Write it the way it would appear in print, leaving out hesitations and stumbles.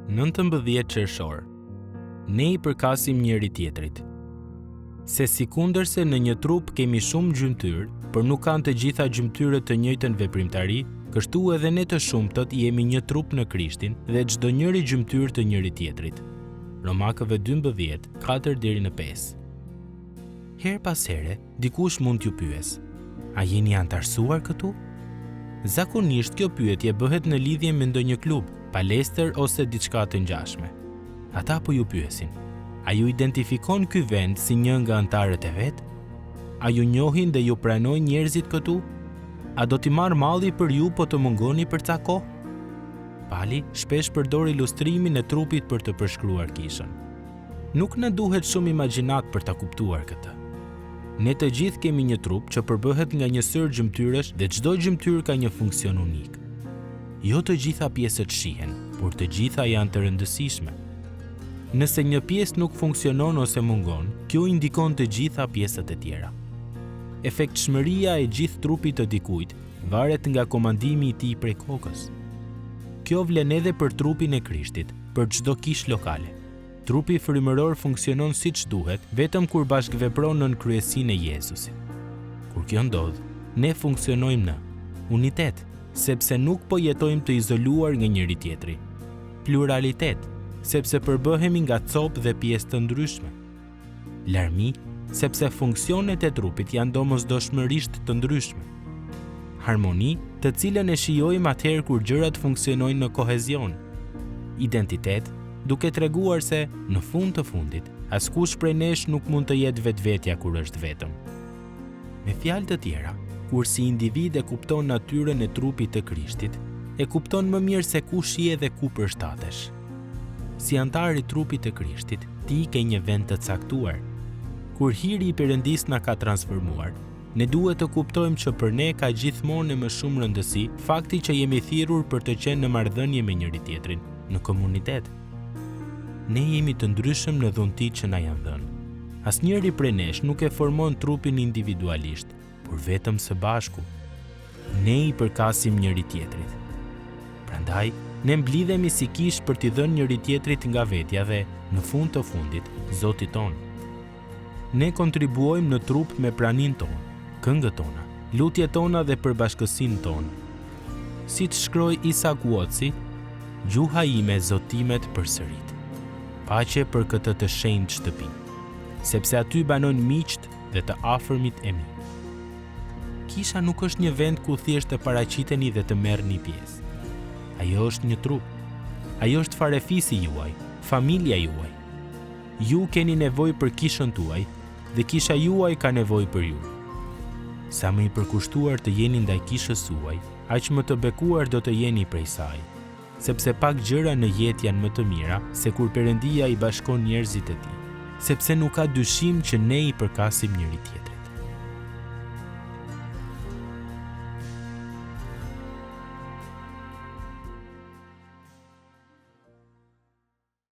19 qershor. Ne I përkasim njëri tjetrit. Se sikundërse në një trup kemi shumë gjymtyr, por nuk kanë të gjitha gjymtyrët të njëjtën veprimtari, kështu edhe ne të shumtët jemi një trup në Krishtin dhe çdo njëri gjymtyr të njëri tjetrit. Romakëve 12, 4-5. Her pas here, dikush mund t'ju pyes: a jeni antarësuar këtu? Zakonisht kjo pyetje bëhet në lidhje me ndonjë klub, palestër ose diçka të ngjashme. Ata po ju pyesin: a ju identifikon ky vend si një nga antarët e vet? A ju njohin dhe ju pranojnë njerëzit këtu? A do t'i marr malli për ju po të mungoni për ca kohë? Pali shpesh përdor ilustrimin e trupit për të përshkruar kishën. Nuk na duhet shumë imagjinat për ta kuptuar këtë. Ne të gjithë kemi një trup që përbëhet nga një sër gjymtyresh dhe çdo gjymtyr ka një funksion unik. Jo të gjitha pjesët shihen, por të gjitha janë të rëndësishme. Nëse një pjesë nuk funksionon ose mungon, kjo indikon të gjitha pjesët e tjera. Efektshmëria e gjithë trupit të dikujt varet nga komandimi I tij prej kokës. Kjo vlen edhe për trupin e Krishtit, për çdo kishë lokale. Trupi frymëror funksionon siç duhet vetëm kur bashkëvepron nën kryesinë e Jezusit. Kur kjo ndodh, ne funksionojmë në unitet, sepse nuk po jetojmë të izoluar nga njëri tjetri. Pluralitet, sepse përbëhemi nga copë dhe pjesë të ndryshme. Larmi, sepse funksionet e trupit janë domosdoshmërisht të ndryshme. Harmoni, të cilën e shijojmë atëherë kur gjërat funksionojnë në kohezion. Identitet, duke treguar se, në fund të fundit, askush prej nesh nuk mund të jetë vetvetja kur është vetëm. Me fjalë të tjera, kur si individ e kupton natyrën e trupit të Krishtit, e kupton më mirë se kush je dhe ku përshtatesh. Si antar I trupit të Krishtit, ti ke një vend të caktuar. Kur hiri I Perëndis na ka transformuar, ne duhet të kuptojmë që për ne ka gjithmonë e më shumë rëndësi fakti që jemi thirrur për të qenë në marrëdhënie me njëri tjetrin, në komunitet. Ne jemi të ndryshëm në dhuntit që na janë dhënë. Asnjëri prej nesh nuk e formon trupin individualisht, por vetëm së bashku. Ne I përkasim njëri tjetrit. Prandaj, ne mblidhemi si kishë për t'i dhënë njëri tjetrit nga vetja dhe, në fund të fundit, Zoti tonë. Ne kontribuojmë në trup me pranin tonë, këngët tona, lutjet tona dhe përbashkësinë tonë. Siç shkroi Isaac Watsi, gjuha ime zotimet përsërit. Paqe për këtë të shenjtë shtëpi, sepse aty banojnë miqt dhe të afërmit e mi. Kisha nuk është një vend ku thjesht të paraqiteni dhe të merrni pjesë. Ajo është një trup. Ajo është farefisi juaj, familja juaj. Ju keni nevojë për kishën tuaj dhe kisha juaj ka nevojë për ju. Sa më I përkushtuar të jeni ndaj kishës suaj, aq më të bekuar do të jeni prej saj. Sepse pak gjëra në jetë janë më të mira se kur Perëndia I bashkon njerëzit e tij, sepse nuk ka dyshim që ne I përkasim njëri tjetrit.